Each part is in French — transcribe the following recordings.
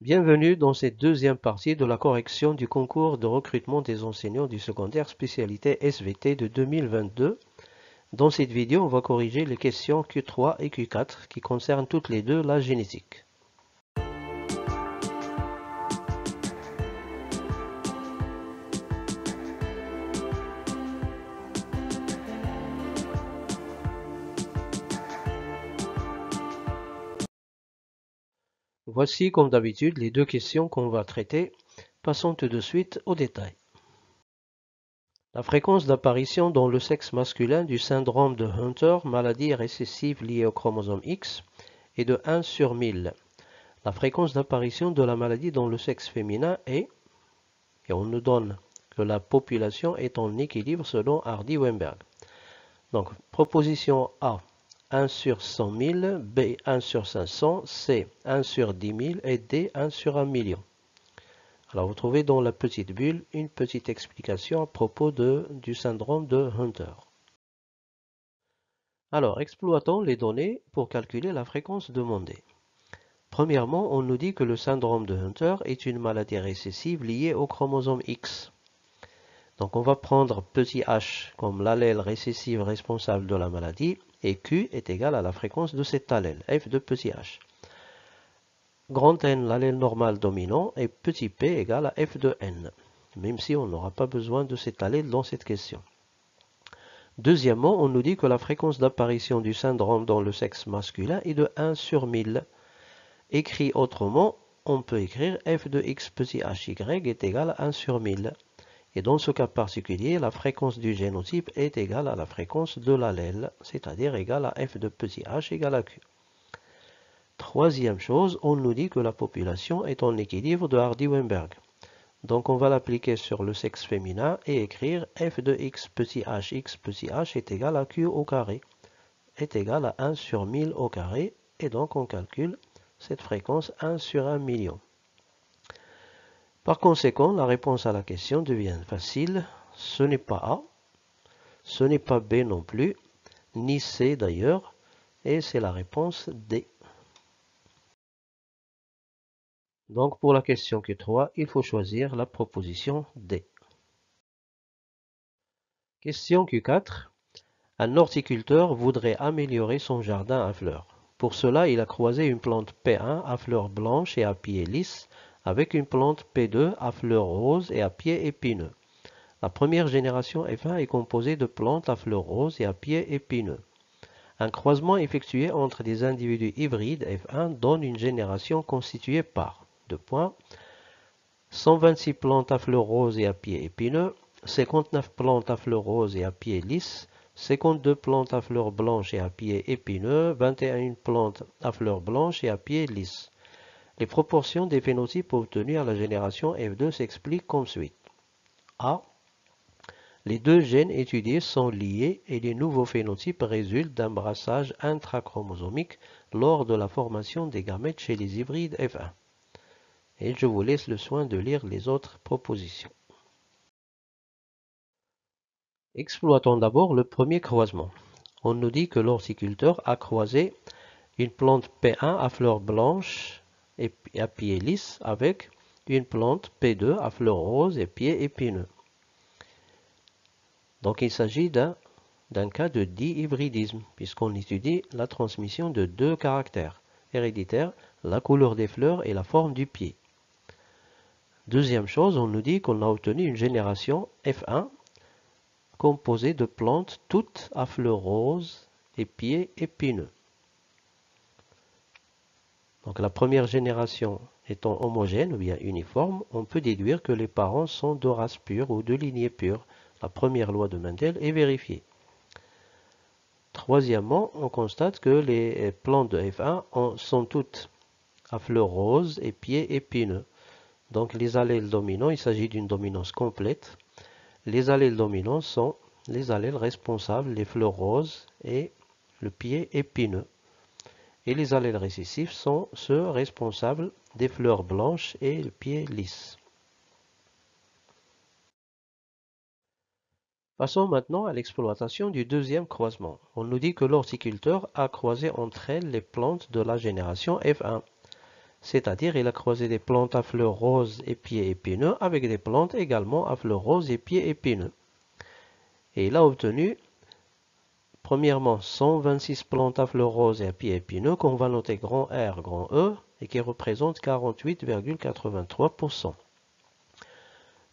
Bienvenue dans cette deuxième partie de la correction du concours de recrutement des enseignants du secondaire spécialité SVT de 2022. Dans cette vidéo, on va corriger les questions Q3 et Q4 qui concernent toutes les deux la génétique. Voici comme d'habitude les deux questions qu'on va traiter. Passons tout de suite aux détails. La fréquence d'apparition dans le sexe masculin du syndrome de Hunter, maladie récessive liée au chromosome X, est de 1 sur 1000. La fréquence d'apparition de la maladie dans le sexe féminin est, et on nous donne que la population est en équilibre selon Hardy-Weinberg. Donc, proposition A, 1 sur 100 000, B, 1 sur 500, C, 1 sur 10 000 et D, 1 sur 1 million. Alors, vous trouvez dans la petite bulle une petite explication à propos du syndrome de Hunter. Alors, exploitons les données pour calculer la fréquence demandée. Premièrement, on nous dit que le syndrome de Hunter est une maladie récessive liée au chromosome X. Donc on va prendre petit h comme l'allèle récessif responsable de la maladie et Q est égal à la fréquence de cet allèle, F de petit h. Grand N, l'allèle normal dominant, et petit p égal à F de N, même si on n'aura pas besoin de cet allèle dans cette question. Deuxièmement, on nous dit que la fréquence d'apparition du syndrome dans le sexe masculin est de 1 sur 1000. Écrit autrement, on peut écrire f de x petit hy est égal à 1 sur 1000. Et dans ce cas particulier, la fréquence du génotype est égale à la fréquence de l'allèle, c'est-à-dire égale à f de petit h égale à q. Troisième chose, on nous dit que la population est en équilibre de Hardy-Weinberg. Donc on va l'appliquer sur le sexe féminin et écrire f de x petit h est égal à q au carré, est égal à 1 sur 1000 au carré, et donc on calcule cette fréquence 1 sur 1 million. Par conséquent, la réponse à la question devient facile. Ce n'est pas A, ce n'est pas B non plus, ni C d'ailleurs, et c'est la réponse D. Donc pour la question Q3, il faut choisir la proposition D. Question Q4. Un horticulteur voudrait améliorer son jardin à fleurs. Pour cela, il a croisé une plante P1 à fleurs blanches et à pieds lisses avec une plante P2 à fleurs roses et à pieds épineux. La première génération F1 est composée de plantes à fleurs roses et à pieds épineux. Un croisement effectué entre des individus hybrides F1 donne une génération constituée par 126 plantes à fleurs roses et à pieds épineux, 59 plantes à fleurs roses et à pieds lisses, 52 plantes à fleurs blanches et à pieds épineux, 21 plantes à fleurs blanches et à pieds lisses. Les proportions des phénotypes obtenus à la génération F2 s'expliquent comme suit. A. Les deux gènes étudiés sont liés et les nouveaux phénotypes résultent d'un brassage intrachromosomique lors de la formation des gamètes chez les hybrides F1. Et je vous laisse le soin de lire les autres propositions. Exploitons d'abord le premier croisement. On nous dit que l'horticulteur a croisé une plante P1 à fleurs blanches et à pieds lisses avec une plante P2 à fleurs roses et pieds épineux. Donc il s'agit d'un cas de dihybridisme, puisqu'on étudie la transmission de deux caractères héréditaires, la couleur des fleurs et la forme du pied. Deuxième chose, on nous dit qu'on a obtenu une génération F1 composée de plantes toutes à fleurs roses et pieds épineux. Donc la première génération étant homogène ou bien uniforme, on peut déduire que les parents sont de race pure ou de lignée pure. La première loi de Mendel est vérifiée. Troisièmement, on constate que les plantes de F1 sont toutes à fleurs roses et pieds épineux. Donc les allèles dominants, il s'agit d'une dominance complète. Les allèles dominants sont les allèles responsables, les fleurs roses et le pied épineux. Et les allèles récessifs sont ceux responsables des fleurs blanches et le pied lisse. Passons maintenant à l'exploitation du deuxième croisement. On nous dit que l'horticulteur a croisé entre elles les plantes de la génération F1. C'est-à-dire, il a croisé des plantes à fleurs roses et pieds épineux avec des plantes également à fleurs roses et pieds épineux. Et il a obtenu, premièrement, 126 plantes à fleurs roses et à pieds épineux qu'on va noter grand R, grand E et qui représentent 48,83%.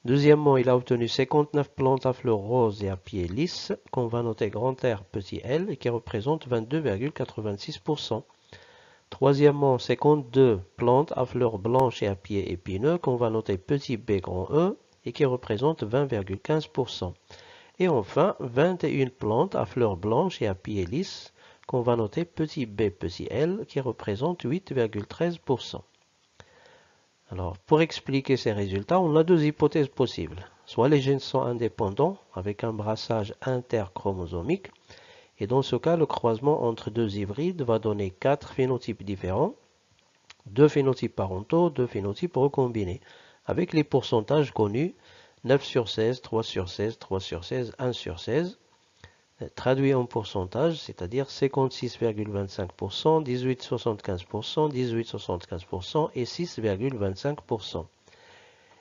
Deuxièmement, il a obtenu 59 plantes à fleurs roses et à pieds lisses qu'on va noter grand R, petit l et qui représentent 22,86%. Troisièmement, 52 plantes à fleurs blanches et à pieds épineux qu'on va noter petit b grand E et qui représentent 20,15%. Et enfin, 21 plantes à fleurs blanches et à pieds lisses qu'on va noter petit b petit l qui représentent 8,13%. Alors, pour expliquer ces résultats, on a deux hypothèses possibles. Soit les gènes sont indépendants avec un brassage interchromosomique, et dans ce cas, le croisement entre deux hybrides va donner 4 phénotypes différents, 2 phénotypes parentaux, 2 phénotypes recombinés, avec les pourcentages connus, 9 sur 16, 3 sur 16, 3 sur 16, 1 sur 16, traduit en pourcentage, c'est-à-dire 56,25%, 18,75%, 18,75% et 6,25%.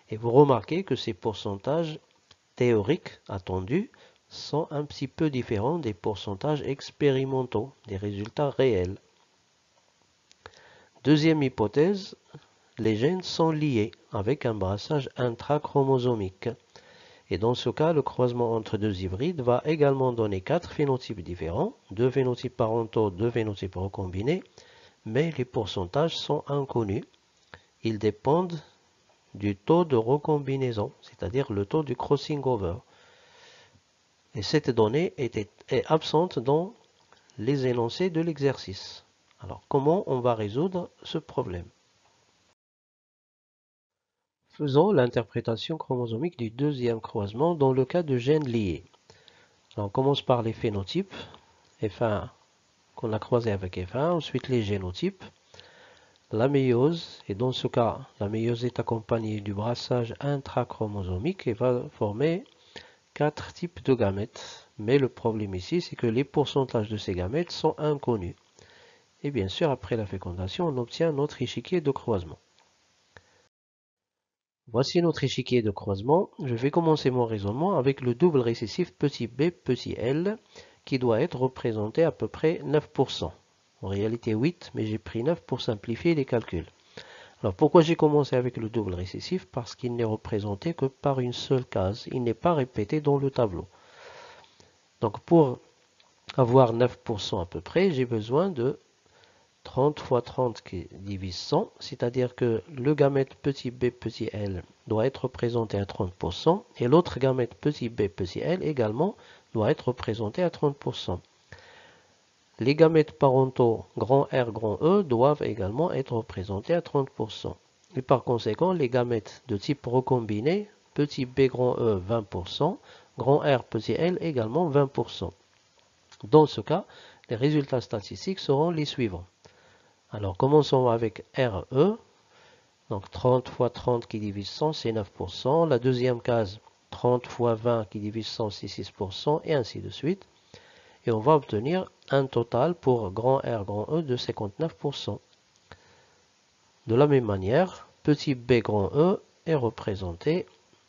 Et vous remarquez que ces pourcentages théoriques attendus sont un petit peu différents des pourcentages expérimentaux, des résultats réels. Deuxième hypothèse, les gènes sont liés avec un brassage intrachromosomique. Et dans ce cas, le croisement entre deux hybrides va également donner 4 phénotypes différents, 2 phénotypes parentaux, 2 phénotypes recombinés, mais les pourcentages sont inconnus. Ils dépendent du taux de recombinaison, c'est-à-dire le taux du crossing over. Et cette donnée est absente dans les énoncés de l'exercice. Alors, comment on va résoudre ce problème? Faisons l'interprétation chromosomique du deuxième croisement dans le cas de gènes liés. Alors, on commence par les phénotypes, F1 qu'on a croisé avec F1, ensuite les génotypes, la méiose, et dans ce cas, la méiose est accompagnée du brassage intrachromosomique et va former 4 types de gamètes. Mais le problème ici, c'est que les pourcentages de ces gamètes sont inconnus. Et bien sûr, après la fécondation, on obtient notre échiquier de croisement. Voici notre échiquier de croisement. Je vais commencer mon raisonnement avec le double récessif petit b, petit l, qui doit être représenté à peu près 9%. En réalité 8, mais j'ai pris 9 pour simplifier les calculs. Alors pourquoi j'ai commencé avec le double récessif? Parce qu'il n'est représenté que par une seule case. Il n'est pas répété dans le tableau. Donc pour avoir 9% à peu près, j'ai besoin de 30 fois 30 qui divise 100, c'est-à-dire que le gamète petit b petit l doit être représenté à 30% et l'autre gamète petit b petit l également doit être représenté à 30%. Les gamètes parentaux grand R grand E doivent également être représentés à 30%. Et par conséquent, les gamètes de type recombiné, petit b grand E 20%, grand R petit l également 20%. Dans ce cas, les résultats statistiques seront les suivants. Alors, commençons avec RE. Donc, 30 fois 30 qui divise 100, c'est 9%. La deuxième case, 30 fois 20 qui divise 100, c'est 6%, et ainsi de suite. Et on va obtenir un total pour grand R, grand E de 59%. De la même manière, petit b, grand E est représenté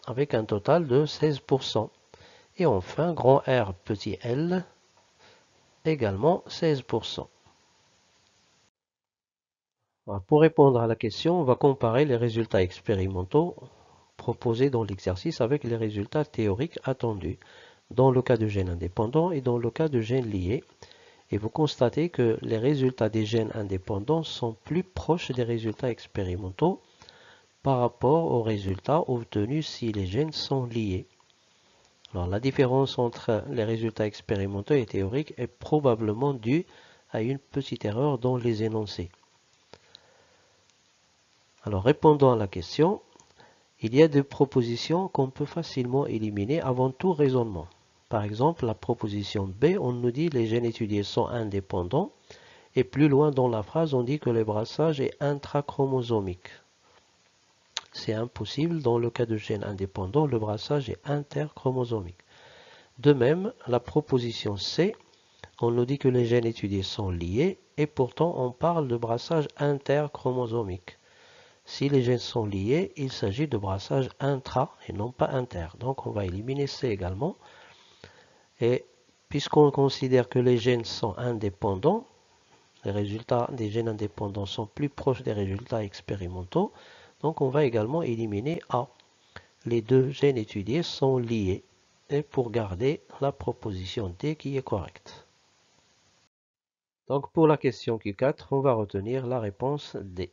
avec un total de 16%. Et enfin, grand R, petit l, également 16%. Pour répondre à la question, on va comparer les résultats expérimentaux proposés dans l'exercice avec les résultats théoriques attendus dans le cas de gènes indépendants et dans le cas de gènes liés. Et vous constatez que les résultats des gènes indépendants sont plus proches des résultats expérimentaux par rapport aux résultats obtenus si les gènes sont liés. Alors, la différence entre les résultats expérimentaux et théoriques est probablement due à une petite erreur dans les énoncés. Alors, répondant à la question, il y a des propositions qu'on peut facilement éliminer avant tout raisonnement. Par exemple, la proposition B, on nous dit que les gènes étudiés sont indépendants. Et plus loin dans la phrase, on dit que le brassage est intrachromosomique. C'est impossible. Dans le cas de gènes indépendants, le brassage est interchromosomique. De même, la proposition C, on nous dit que les gènes étudiés sont liés. Et pourtant, on parle de brassage interchromosomique. Si les gènes sont liés, il s'agit de brassage intra et non pas inter. Donc on va éliminer C également. Et puisqu'on considère que les gènes sont indépendants, les résultats des gènes indépendants sont plus proches des résultats expérimentaux, donc on va également éliminer A. Les deux gènes étudiés sont liés et pour garder la proposition D qui est correcte. Donc pour la question Q4, on va retenir la réponse D.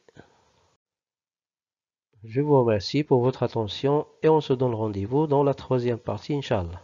Je vous remercie pour votre attention et on se donne rendez-vous dans la troisième partie, Inch'Allah.